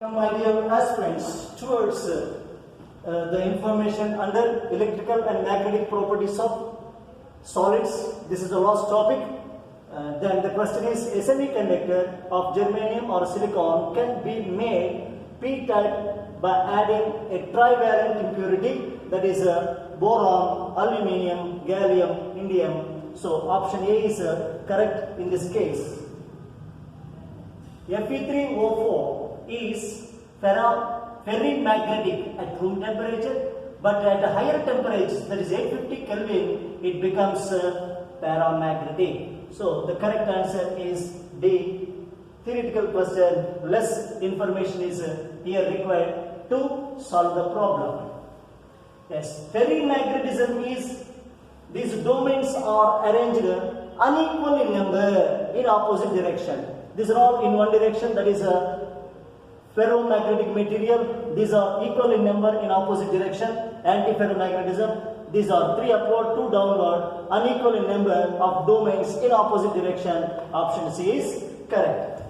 My dear aspirants, towards the information under electrical and magnetic properties of solids. This is the last topic. Then the question is, a semiconductor of germanium or silicon can be made p-type by adding a trivalent impurity, that is boron, aluminium, gallium, indium. So option A is correct in this case. Fe3O4 is ferrimagnetic at room temperature, but at a higher temperature, that is 850 Kelvin, it becomes paramagnetic. So the correct answer is D. Theoretical question, less information is here required to solve the problem. Yes, ferrimagnetism is, these domains are arranged unequal in number in opposite direction. These are all in one direction, that is ferromagnetic material. These are equal in number in opposite direction. Antiferromagnetism, these are 3 upward, 2 downward, unequal in number of domains in opposite direction. Option C is correct.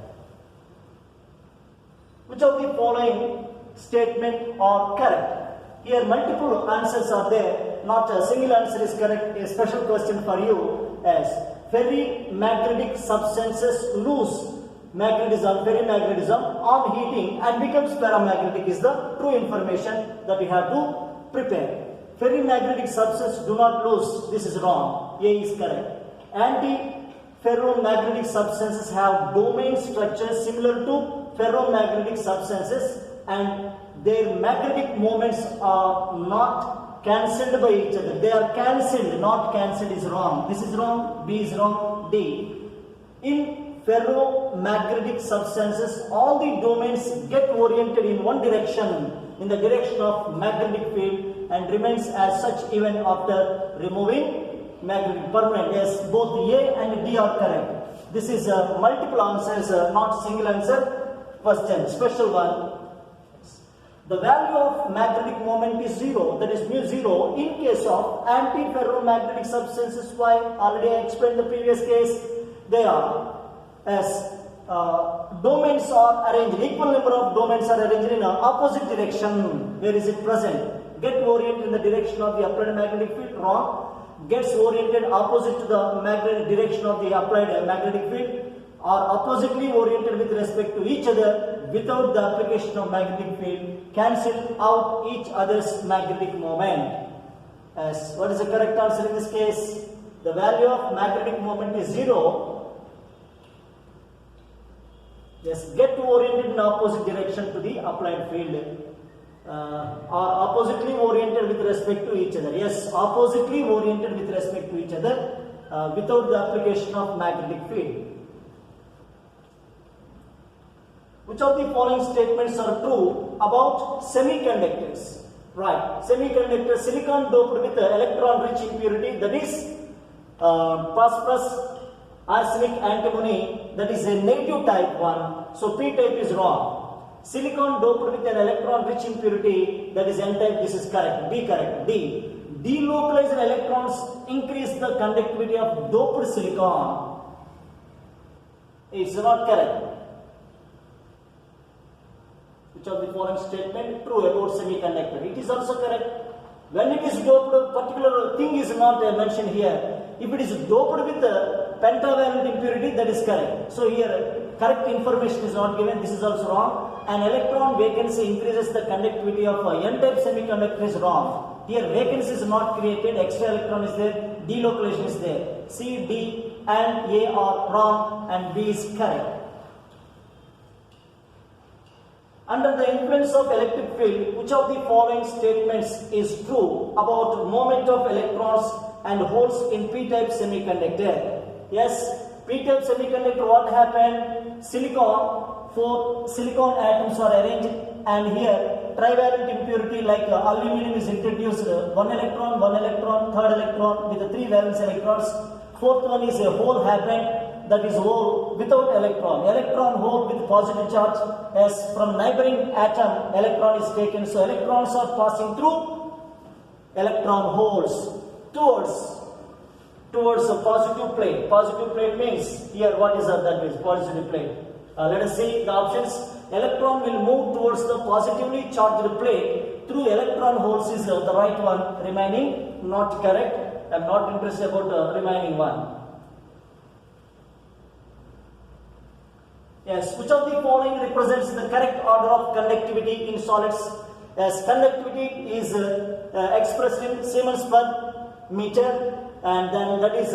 Which of the following statement are correct? Here multiple answers are there, not a single answer is correct. A special question for you as ferrimagnetic substances lose magnetism, ferrimagnetism on heating and becomes paramagnetic is the true information that we have to prepare. Ferrimagnetic substances do not lose, this is wrong, A is correct. Antiferromagnetic substances have domain structures similar to ferromagnetic substances and their magnetic moments are not cancelled by each other. They are cancelled, not cancelled is wrong. This is wrong, B is wrong, D. In ferromagnetic substances, all the domains get oriented in one direction, in the direction of magnetic field, and remains as such even after removing magnetic permanent. Yes, both A and D are correct. This is multiple answers, not single answer question. Special one. The value of magnetic moment is 0, that is mu 0 in case of antiferromagnetic substances. Why? Already I explained the previous case. They are as domains are arranged, equal number of domains are arranged in an opposite direction. Where is it present? Get oriented in the direction of the applied magnetic field, wrong. Gets oriented opposite to the magnetic direction of the applied magnetic field, are oppositely oriented with respect to each other without the application of magnetic field, cancel out each other's magnetic moment. As what is the correct answer in this case? The value of magnetic moment is 0. Just get oriented in opposite direction to the applied field, are oppositely oriented with respect to each other. Yes, oppositely oriented with respect to each other without the application of magnetic field. Which of the following statements are true about semiconductors? Right, semiconductor silicon doped with electron-rich impurity, that is phosphorus, arsenic, antimony, that is a negative type 1. So P type is wrong. Silicon doped with an electron-rich impurity, that is N type. This is correct. B correct. D. Delocalized electrons increase the conductivity of doped silicon. It's not correct. Which of the following statement true about semiconductor? It is also correct. When it is doped, a particular thing is not mentioned here. If it is doped with a pentavalent impurity, that is correct. So here correct information is not given. This is also wrong. An electron vacancy increases the conductivity of a N-type semiconductor is wrong. Here vacancy is not created. Extra electron is there. Delocalization is there. C, D and A are wrong and B is correct. Under the influence of electric field, which of the following statements is true about moment of electrons and holes in p-type semiconductor? Yes, p-type semiconductor, what happened? Silicon, 4 silicon atoms are arranged, and here trivalent impurity like aluminum is introduced. 1 electron, 1 electron, 3rd electron with the 3 valence electrons. 4th one is a hole happened. That is hole without electron. Electron hole with positive charge, as from neighboring atom electron is taken. So electrons are passing through electron holes towards a positive plane. Positive plane means here what is that means? Positive plane. Let us see the options. electron will move towards the positively charged plate through electron holes is the right one. Remaining not correct. I am not interested about the remaining one. Yes, which of the following represents the correct order of conductivity in solids? As conductivity is expressed in Siemens per meter, and then that is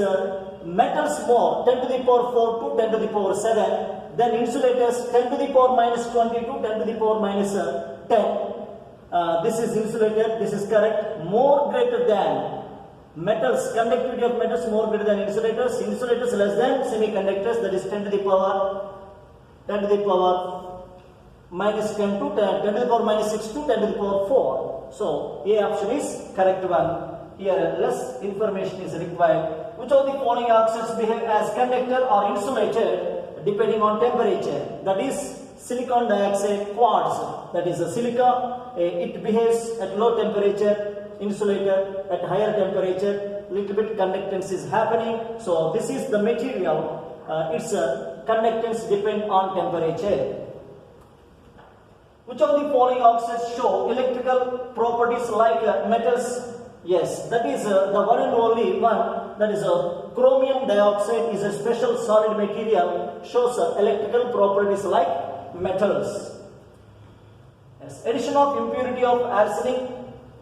metals more 10 to the power 4 to 10 to the power 7, then insulators 10 to the power minus 20 to 10 to the power minus 10. This is insulator, this is correct. More greater than metals, conductivity of metals more greater than insulators, insulators less than semiconductors, that is 10 to the power minus 10 to 10 to the power minus 6 to 10 to the power 4. So A option is correct one. Here less information is required. Which of the following oxides behave as conductor or insulator depending on temperature? That is silicon dioxide, quartz. That is a silica. It behaves at low temperature. Insulator at higher temperature. Little bit conductance is happening. So this is the material. Its conductance depend on temperature. Which of the following oxides show electrical properties like metals? Yes, that is the one and only one, that is chromium dioxide is a special solid material, shows electrical properties like metals. Yes, addition of impurity of arsenic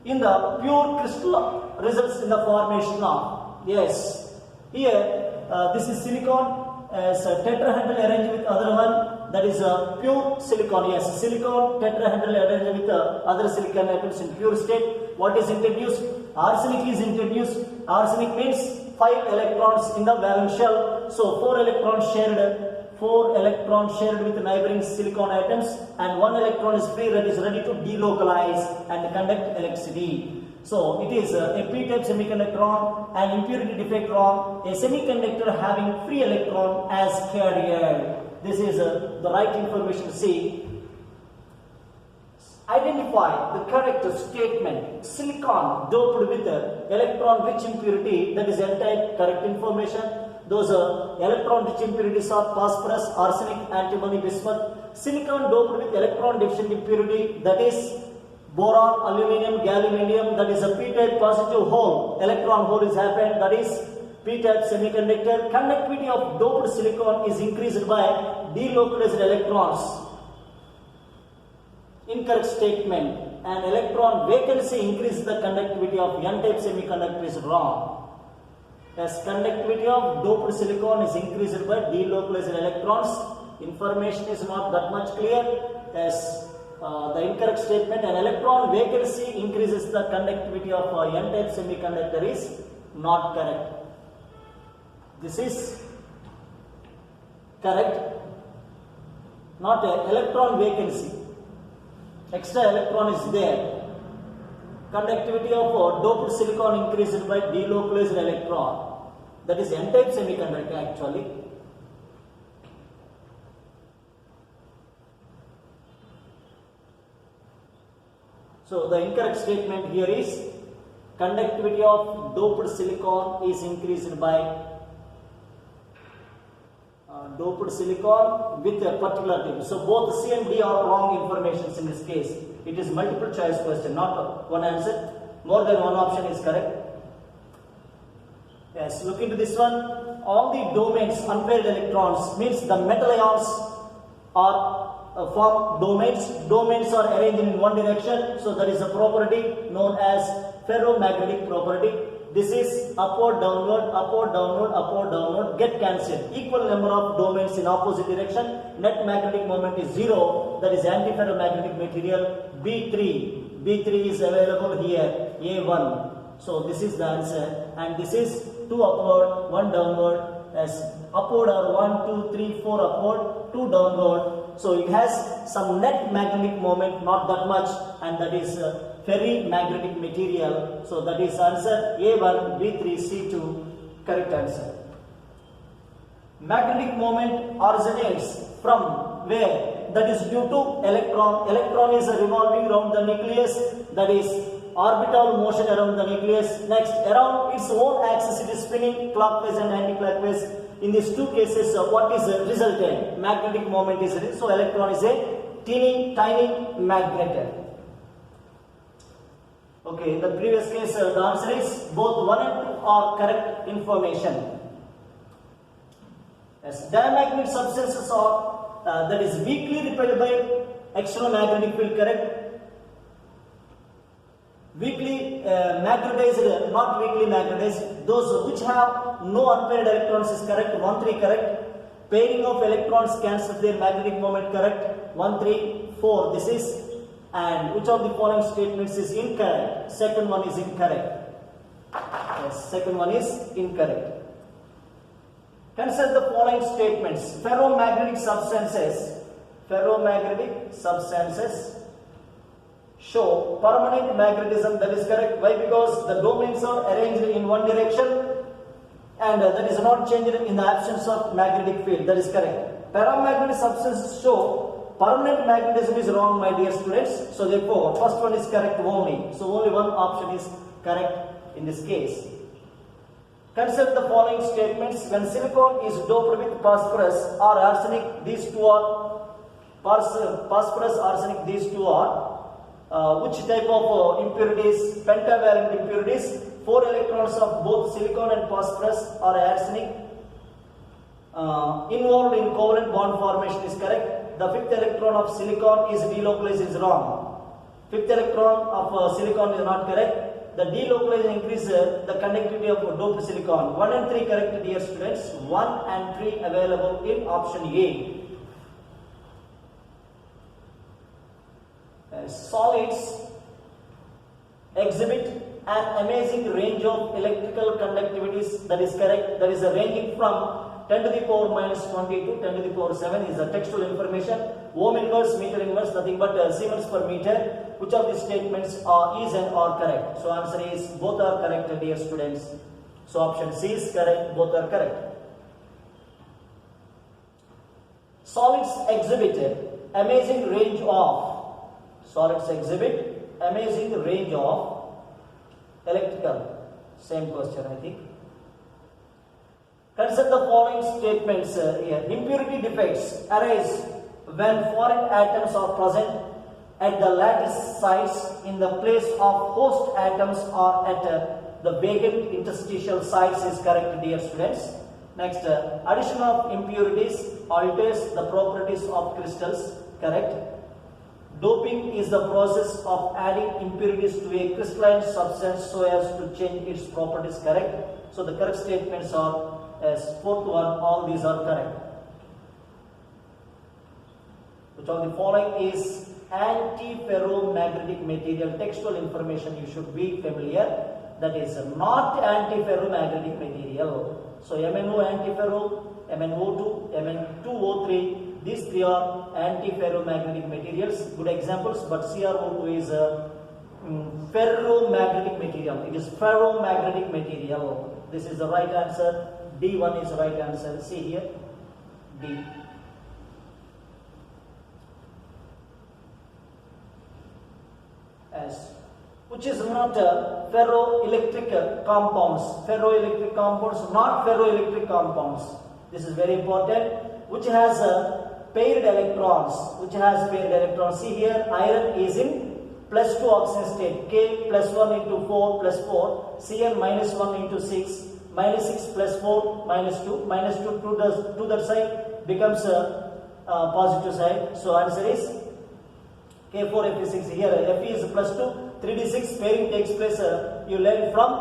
in the pure crystal results in the formation of, yes, here this is silicon as a tetrahedral arranged with other one, that is pure silicon. Yes, silicon tetrahedral arranged with other silicon atoms in pure state. What is introduced? Arsenic is introduced. Arsenic means 5 electrons in the valence shell. So 4 electrons shared with neighboring silicon atoms, and 1 electron is free, that is ready to delocalize and conduct electricity. So it is a p-type semiconductor, an impurity defectron, a semiconductor having free electron as carrier. This is the right information to see. Identify the correct statement. Silicon doped with electron rich impurity, that is N-type, correct information. Those electron rich impurities are phosphorus, arsenic, antimony, bismuth. Silicon doped with electron deficient impurity, that is boron, aluminum, gallium, that is a p-type positive hole. Electron hole is happened, that is p-type semiconductor. Conductivity of doped silicon is increased by delocalized electrons. Incorrect statement. An electron vacancy increases the conductivity of N-type semiconductor is wrong. As conductivity of doped silicon is increased by delocalized electrons. Information is not that much clear. As the incorrect statement, an electron vacancy increases the conductivity of N-type semiconductor is not correct. This is correct. Not an electron vacancy. Extra electron is there. Conductivity of doped silicon increased by delocalized electron. That is N-type semiconductor actually. So the incorrect statement here is conductivity of doped silicon is increased by doped silicon with a particular type. So both C and D are wrong informations in this case. It is multiple choice question, not one answer. More than one option is correct. Yes, look into this one. All the domains unpaired electrons means the metal ions are form domains. Domains are arranged in one direction. So that is a property known as ferromagnetic property. This is upward, downward, upward, downward, upward, downward, get cancelled. Equal number of domains in opposite direction. Net magnetic moment is 0. That is antiferromagnetic material. B3. B3 is available here. A1. So this is the answer. And this is 2 upward, 1 downward. As upward are 1, 2, 3, 4 upward, 2 downward. So it has some net magnetic moment, not that much, and that is ferrimagnetic material. So that is answer A1, B3, C2, correct answer. Magnetic moment originates from where? That is due to electron. Electron is revolving around the nucleus, that is orbital motion around the nucleus. Next, around its own axis it is spinning clockwise and anti-clockwise. In these two cases, what is resultant? Magnetic moment is, so electron is a teeny tiny magnet. Okay, in the previous case, the answer is both 1 and 2 are correct information. Yes, diamagnetic substances are that is weakly repelled by external magnetic field, correct. Weakly magnetized, not weakly magnetized. Those which have no unpaired electrons is correct. 1, 3 correct. Pairing of electrons cancels their magnetic moment, correct. 1, 3, 4. This is. And which of the following statements is incorrect? Second one is incorrect. Yes, second one is incorrect. Consider the following statements. Ferromagnetic substances show permanent magnetism. That is correct. Why? Because the domains are arranged in one direction and that is not changed in the absence of magnetic field. That is correct. Paramagnetic substances show permanent magnetism is wrong, my dear students. So therefore, first one is correct only. So only one option is correct in this case. Consider the following statements. When silicon is doped with phosphorus or arsenic, these two are phosphorus, arsenic, these two are which type of impurities? Pentavalent impurities. 4 electrons of both silicon and phosphorus or arsenic involved in covalent bond formation is correct. The 5th electron of silicon is delocalized is wrong. 5th electron of silicon is not correct. The delocalization increases the conductivity of doped silicon. 1 and 3 correct, dear students. 1 and 3 available in option A. Solids exhibit an amazing range of electrical conductivities. That is correct. That is ranging from 10 to the power minus 20 to 10 to the power 7 is a textual information. Ohm inverse, meter inverse, nothing but Siemens per meter. Which of these statements is and are correct? So answer is both are correct, dear students. So option C is correct. Both are correct. Solids exhibit amazing range of electrical. Same question, I think. Consider the following statements here. Impurity defects arise when foreign atoms are present at the lattice sites in the place of host atoms or at the vacant interstitial sites is correct, dear students. Next, addition of impurities alters the properties of crystals, correct. Doping is the process of adding impurities to a crystalline substance so as to change its properties, correct. So the correct statements are as 4th one, all these are correct. Which of the following is antiferromagnetic material? Textual information you should be familiar. That is not antiferromagnetic material. So MnO antiferro, MnO2, Mn2O3. These 3 are antiferromagnetic materials. Good examples, but CrO2 is a ferromagnetic material. It is ferromagnetic material. This is the right answer. D1 is the right answer. See here, D. S. Which is not ferroelectric compounds. Ferroelectric compounds, not ferroelectric compounds. This is very important. Which has paired electrons. See here, iron is in +2 oxygen state. K +1 into 4 +4. Cl -1 into 6. -6 +4 -2. -2 to that side becomes positive side. So answer is K4Fe6. Here Fe is +2. 3d6 pairing takes place. You learn from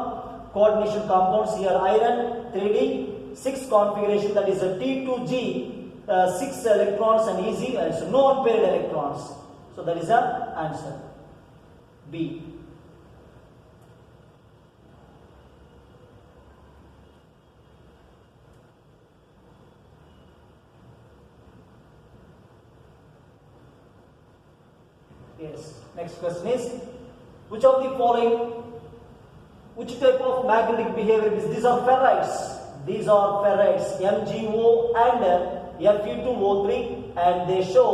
coordination compounds. Here iron 3d6 configuration, that is a T2G. 6 electrons and easy, so no unpaired electrons. So that is the answer. B. Yes. Next question is, which of the following, which type of magnetic behavior is? These are ferrites. MgO and Fe2O3, and they show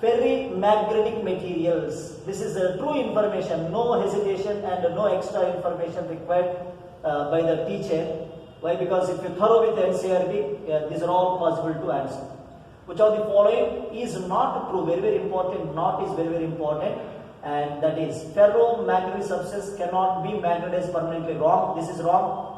ferrimagnetic materials. This is a true information, no hesitation and no extra information required by the teacher. Why? Because if you thorough with the NCERT, these are all possible to answer. Which of the following is not true? Very, very important. Not is very, very important. And that is ferromagnetic substance cannot be magnetized permanently. Wrong. This is wrong.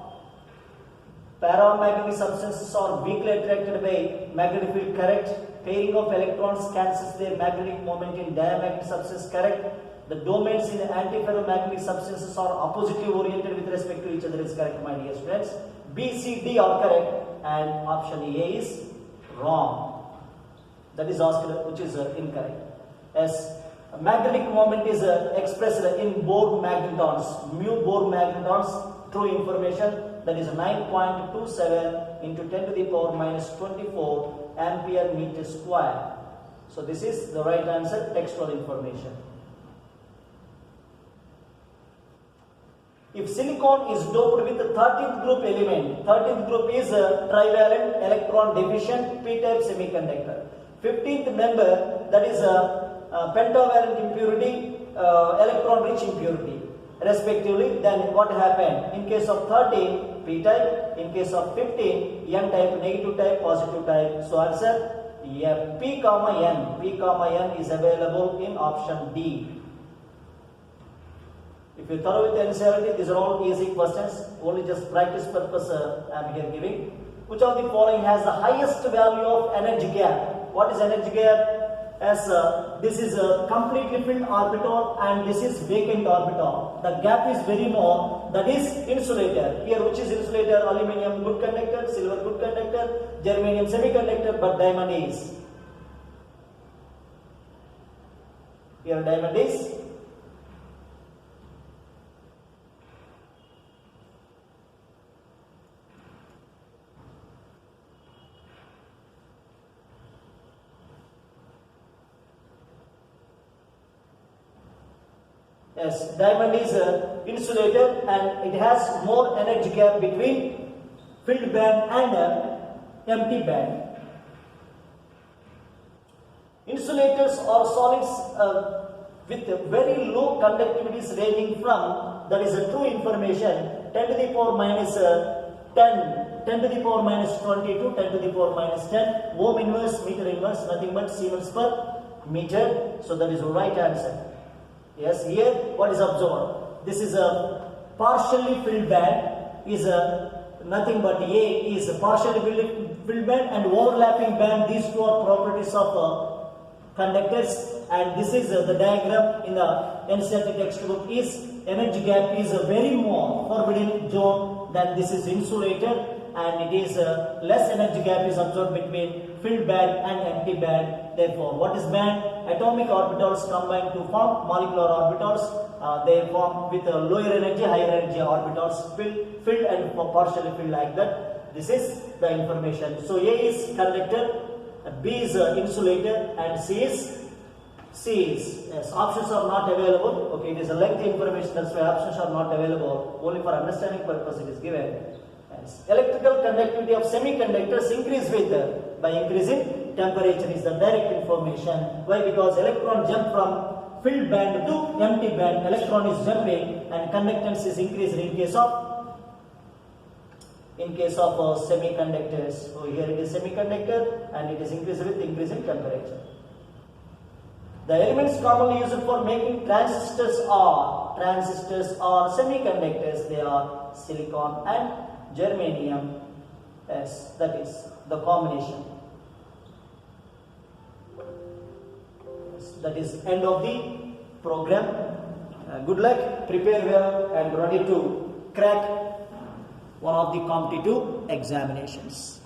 Paramagnetic substances are weakly attracted by magnetic field. Correct. Pairing of electrons cancels their magnetic moment in diamagnetic substance. Correct. The domains in antiferromagnetic substances are oppositely oriented with respect to each other. Is correct, my dear students. B, C, D are correct, and option A is wrong. That is asked, which is incorrect. As magnetic moment is expressed in Bohr magnetons. Mu Bohr magnetons. True information. That is 9.27 into 10 to the power minus 24 ampere meter square. So this is the right answer. Textual information. If silicon is doped with the 13th group element, 13th group is a trivalent electron deficient p-type semiconductor. 15th member, that is a pentavalent impurity, electron rich impurity respectively. Then what happened? In case of 13, p-type, in case of 15, n-type, negative type, positive type. So answer, yeah, p comma n is available in option D. If you thorough with the NCERT, these are all easy questions, only just practice purpose I am here giving. Which of the following has the highest value of energy gap? What is energy gap? As this is a completely filled orbital and this is vacant orbital. The gap is very more, that is insulator. Here which is insulator? Aluminium good conductor, silver good conductor, germanium semiconductor, but diamond is. Here diamond is. Yes, diamond is insulator and it has more energy gap between filled band and empty band. Insulators are solids with very low conductivities ranging from, that is a true information, 10 to the power minus 10, 10 to the power minus 20 to 10 to the power minus 10, ohm inverse, meter inverse, nothing but Siemens per meter. So that is the right answer. Yes, here what is observed? This is a partially filled band, is nothing but A is a partially filled band and overlapping band. These two are properties of conductors, and this is the diagram in the NCERT textbook. Is energy gap is a very more forbidden zone than this is insulator, and it is less energy gap is observed between filled band and empty band. Therefore, what is band? Atomic orbitals combine to form molecular orbitals. They form with lower energy, higher energy orbitals, filled and partially filled like that. This is the information. So A is conductor, B is insulator, and C is yes. Options are not available. Okay, it is a lengthy information. That's why options are not available. Only for understanding purpose it is given. Electrical conductivity of semiconductors increase with by increasing temperature is the direct information. Why? Because electron jump from filled band to empty band. Electron is jumping and conductance is increased in case of semiconductors. So here it is semiconductor and it is increased with increasing temperature. The elements commonly used for making transistors are semiconductors. They are silicon and germanium. Yes, that is the combination. Yes, that is end of the program. Good luck, prepare well and ready to crack one of the competitive examinations.